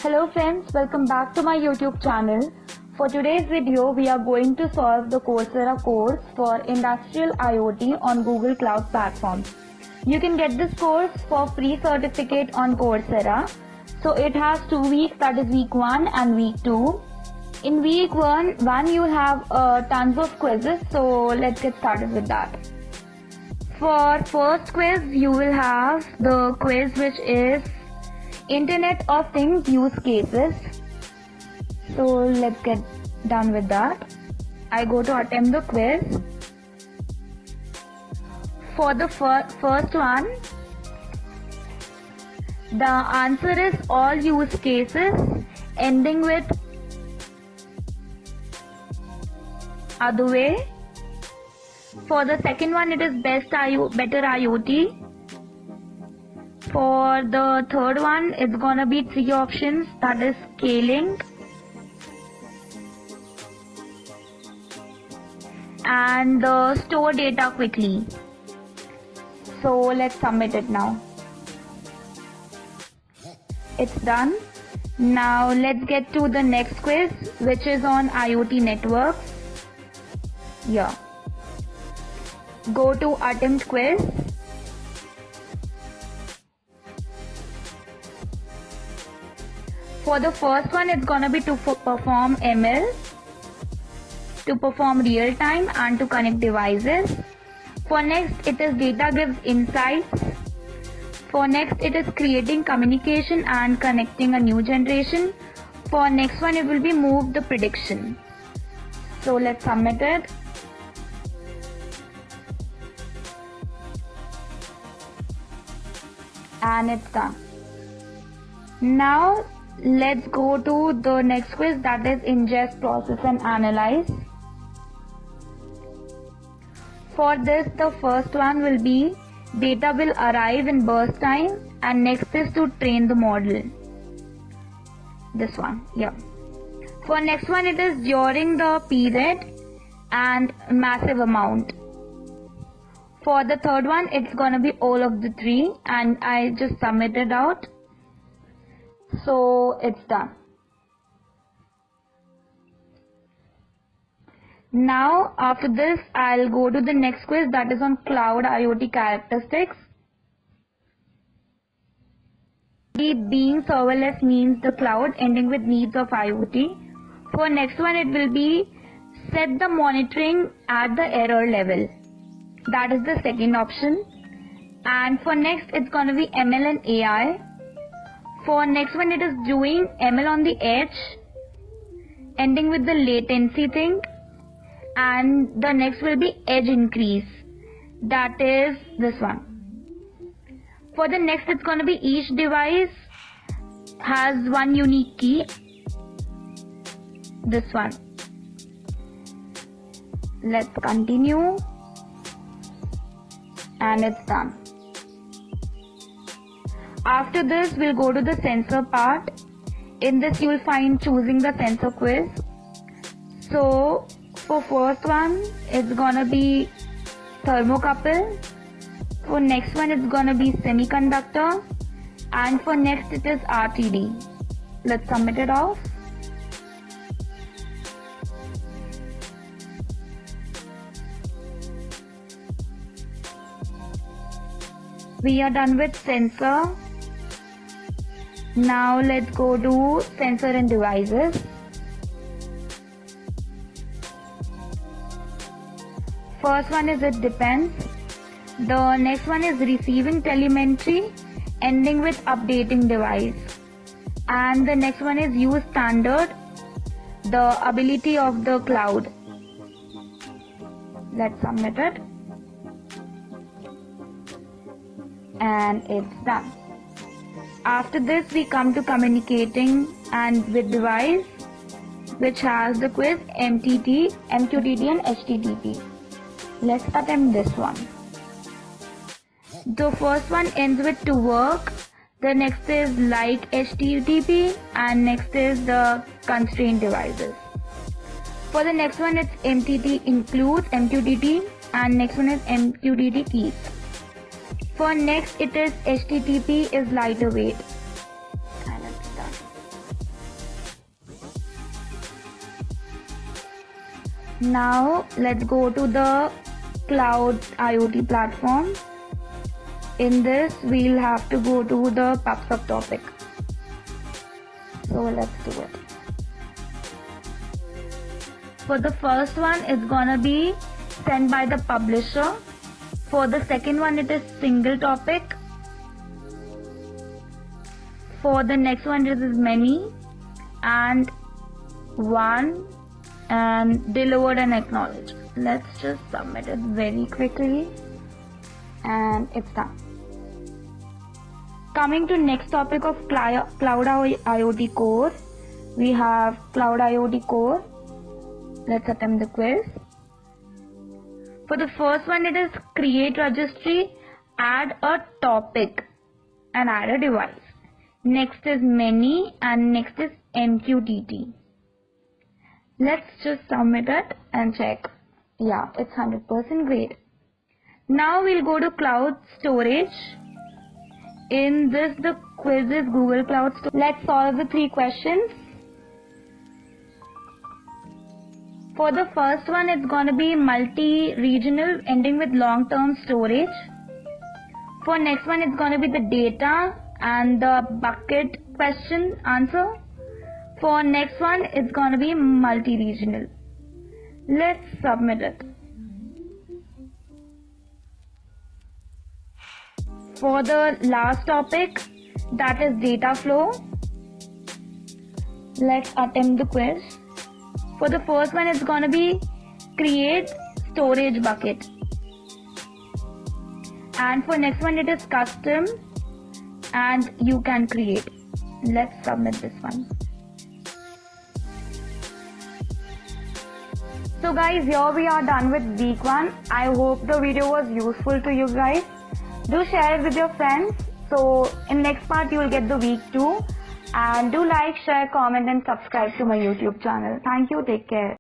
Hello friends, welcome back to my YouTube channel. For today's video, we are going to solve the Coursera course for Industrial IoT on Google Cloud Platform. You can get this course for free certificate on Coursera. So it has 2 weeks, that is week 1 and week 2. In week 1 you have tons of quizzes, so let's get started with that. For first quiz, you will have the quiz which is Internet of Things use cases. So let's get done with that. I go to attempt the quiz. For the first one, the answer is all use cases ending with other way. For the second one, it is better IoT. For the third one, it's gonna be 3 options, that is scaling and store data quickly. So let's submit it now. It's done. Now let's get to the next quiz, which is on IoT networks. Yeah. Go to attempt quiz. For the first one, it's gonna be to perform ML, to perform real time and to connect devices. For next, it is data gives insights. For next, it is creating communication and connecting a new generation. For next one, it will be move the prediction. So let's submit it. And it's done. Now let's go to the next quiz, that is ingest, process and analyze. For this, the first one will be data will arrive in burst time, and next is to train the model. This one, yeah. For next one, it is during the period and massive amount. For the third one, it's gonna be all of the 3, and I just submitted out. So it's done. Now after this, I'll go to the next quiz, that is on cloud IoT characteristics. Being serverless means the cloud ending with needs of IoT. For next one, it will be set the monitoring at the error level. That is the second option. And for next, it's gonna be ML and AI. For next one, it is doing ML on the edge, ending with the latency thing. And the next will be edge increase. That is this one. For the next, it's gonna be each device has one unique key. This one. Let's continue. And it's done. After this, we'll go to the sensor part. In this, you will find choosing the sensor quiz. So for first one, it's gonna be thermocouple. For next one, it's gonna be semiconductor. And for next, it is RTD. Let's submit it off. We are done with sensor. Now let's go to sensor and devices. First one is it depends. The next one is receiving telemetry, ending with updating device. And the next one is use standard, the ability of the cloud. Let's submit it. And it's done. After this, we come to communicating and with device, which has the quiz MQTT and HTTP. Let's attempt this one. The first one ends with to work, the next is like HTTP, and next is the constraint devices. For the next one, it's MTT includes MQTT, and next one is MQTT keys. For next, it is HTTP is lighter weight. And it's done. Now let's go to the cloud IoT platform. In this, we'll have to go to the PubSub topic. So let's do it. For the first one, it's gonna be sent by the publisher. For the second one, it is single topic. For the next one, it is many and one and delivered and acknowledged. Let's just submit it very quickly and it's done. Coming to next topic of Cloud IoT Core, we have Cloud IoT Core. Let's attempt the quiz. For the first one, it is create registry, add a topic and add a device. Next is many and next is MQTT. Let's just submit it and check. Yeah, it's 100% great. Now we'll go to cloud storage. In this, the quiz is Google Cloud Storage. Let's solve the 3 questions. For the first one, it's going to be multi-regional ending with long-term storage. For next one, it's going to be the data and the bucket question answer. For next one, it's going to be multi-regional. Let's submit it. For the last topic, that is data flow, let's attempt the quiz. For the first one, it's going to be create storage bucket. And for next one, it is custom and you can create. Let's submit this one. So guys, here we are done with week 1. I hope the video was useful to you guys. Do share it with your friends. So in next part you will get the week 2. And do like, share, comment and subscribe to my YouTube channel. Thank you. Take care.